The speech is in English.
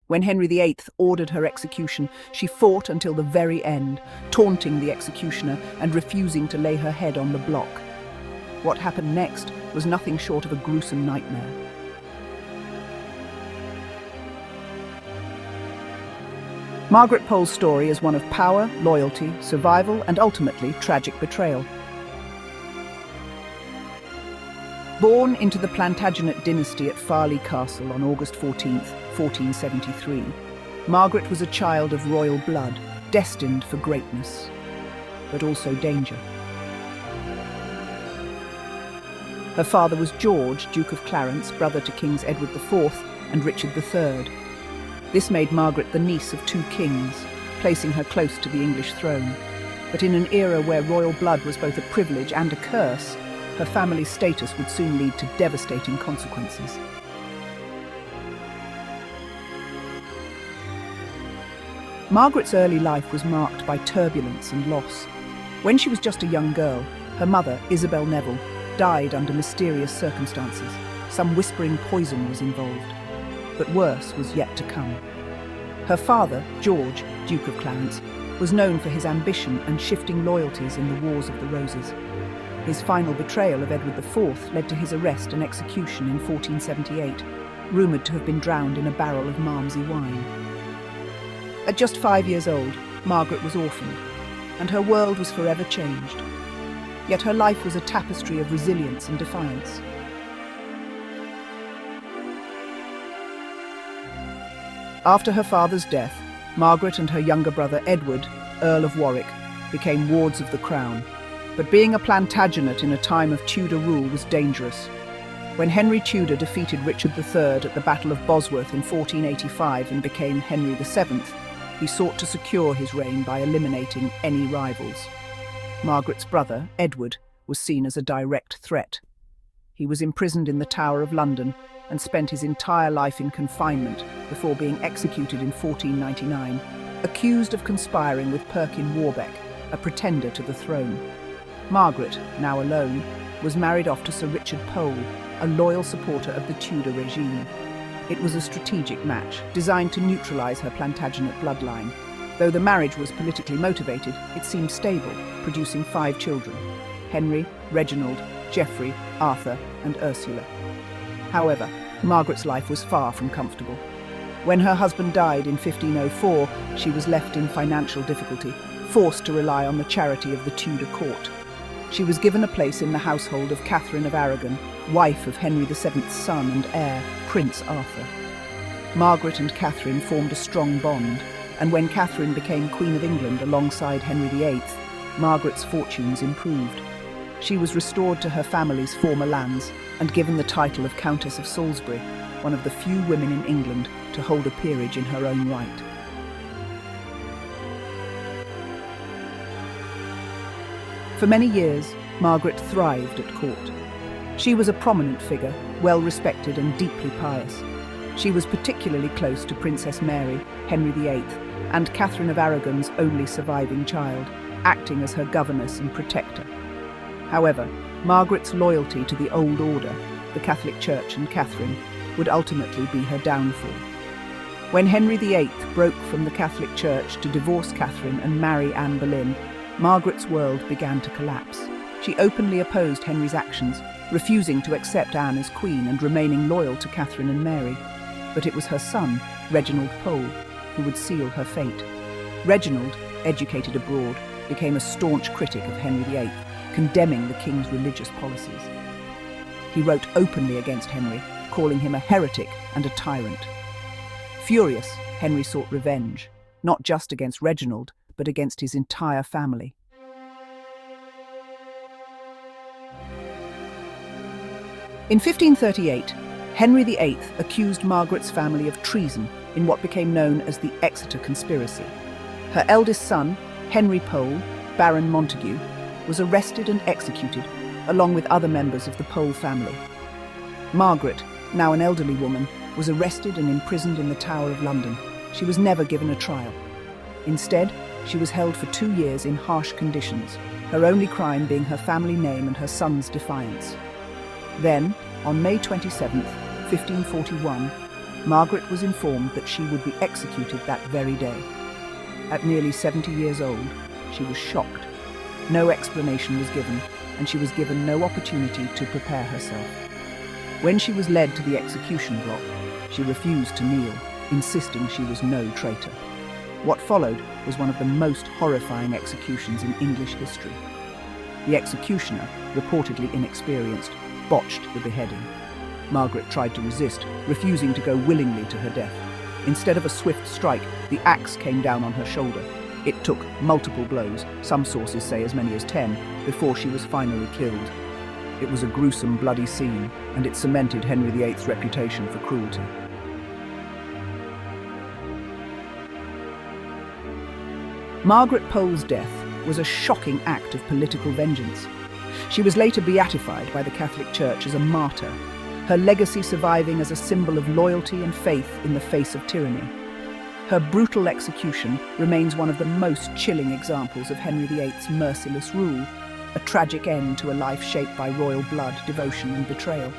When Henry VIII ordered her execution, she fought until the very end, taunting the executioner and refusing to lay her head on the block. What happened next was nothing short of a gruesome nightmare. Margaret Pole's story is one of power, loyalty, survival, and ultimately tragic betrayal. Born into the Plantagenet dynasty at Farleigh Castle on August 14, 1473, Margaret was a child of royal blood, destined for greatness, but also danger. Her father was George, Duke of Clarence, brother to Kings Edward IV and Richard III. This made Margaret the niece of two kings, placing her close to the English throne. But in an era where royal blood was both a privilege and a curse, her family's status would soon lead to devastating consequences. Margaret's early life was marked by turbulence and loss. When she was just a young girl, her mother, Isabel Neville, died under mysterious circumstances. Some whispering poison was involved. But worse was yet to come. Her father, George, Duke of Clarence, was known for his ambition and shifting loyalties in the Wars of the Roses. His final betrayal of Edward IV led to his arrest and execution in 1478, rumoured to have been drowned in a barrel of Malmsey wine. At just 5 years old, Margaret was orphaned, and her world was forever changed. Yet her life was a tapestry of resilience and defiance. After her father's death, Margaret and her younger brother Edward, Earl of Warwick, became wards of the crown. But being a Plantagenet in a time of Tudor rule was dangerous. When Henry Tudor defeated Richard III at the Battle of Bosworth in 1485 and became Henry VII, he sought to secure his reign by eliminating any rivals. Margaret's brother, Edward, was seen as a direct threat. He was imprisoned in the Tower of London and spent his entire life in confinement before being executed in 1499, accused of conspiring with Perkin Warbeck, a pretender to the throne. Margaret, now alone, was married off to Sir Richard Pole, a loyal supporter of the Tudor regime. It was a strategic match, designed to neutralise her Plantagenet bloodline. Though the marriage was politically motivated, it seemed stable, producing 5 children: Henry, Reginald, Geoffrey, Arthur, and Ursula. However, Margaret's life was far from comfortable. When her husband died in 1504, she was left in financial difficulty, forced to rely on the charity of the Tudor court. She was given a place in the household of Catherine of Aragon, wife of Henry VII's son and heir, Prince Arthur. Margaret and Catherine formed a strong bond, and when Catherine became Queen of England alongside Henry VIII, Margaret's fortunes improved. She was restored to her family's former lands and given the title of Countess of Salisbury, one of the few women in England to hold a peerage in her own right. For many years, Margaret thrived at court. She was a prominent figure, well-respected and deeply pious. She was particularly close to Princess Mary, Henry VIII, and Catherine of Aragon's only surviving child, acting as her governess and protector. However, Margaret's loyalty to the old order, the Catholic Church and Catherine, would ultimately be her downfall. When Henry VIII broke from the Catholic Church to divorce Catherine and marry Anne Boleyn, Margaret's world began to collapse. She openly opposed Henry's actions, refusing to accept Anne as queen and remaining loyal to Catherine and Mary. But it was her son, Reginald Pole, who would seal her fate. Reginald, educated abroad, became a staunch critic of Henry VIII, condemning the king's religious policies. He wrote openly against Henry, calling him a heretic and a tyrant. Furious, Henry sought revenge, not just against Reginald, but against his entire family. In 1538, Henry VIII accused Margaret's family of treason in what became known as the Exeter Conspiracy. Her eldest son, Henry Pole, Baron Montague, was arrested and executed, along with other members of the Pole family. Margaret, now an elderly woman, was arrested and imprisoned in the Tower of London. She was never given a trial. Instead, she was held for 2 years in harsh conditions, her only crime being her family name and her son's defiance. Then, on May 27, 1541, Margaret was informed that she would be executed that very day. At nearly 70 years old, she was shocked. No explanation was given, and she was given no opportunity to prepare herself. When she was led to the execution block, she refused to kneel, insisting she was no traitor. What followed was one of the most horrifying executions in English history. The executioner, reportedly inexperienced, botched the beheading. Margaret tried to resist, refusing to go willingly to her death. Instead of a swift strike, the axe came down on her shoulder. It took multiple blows, some sources say as many as 10, before she was finally killed. It was a gruesome, bloody scene, and it cemented Henry VIII's reputation for cruelty. Margaret Pole's death was a shocking act of political vengeance. She was later beatified by the Catholic Church as a martyr, her legacy surviving as a symbol of loyalty and faith in the face of tyranny. Her brutal execution remains one of the most chilling examples of Henry VIII's merciless rule, a tragic end to a life shaped by royal blood, devotion and betrayal.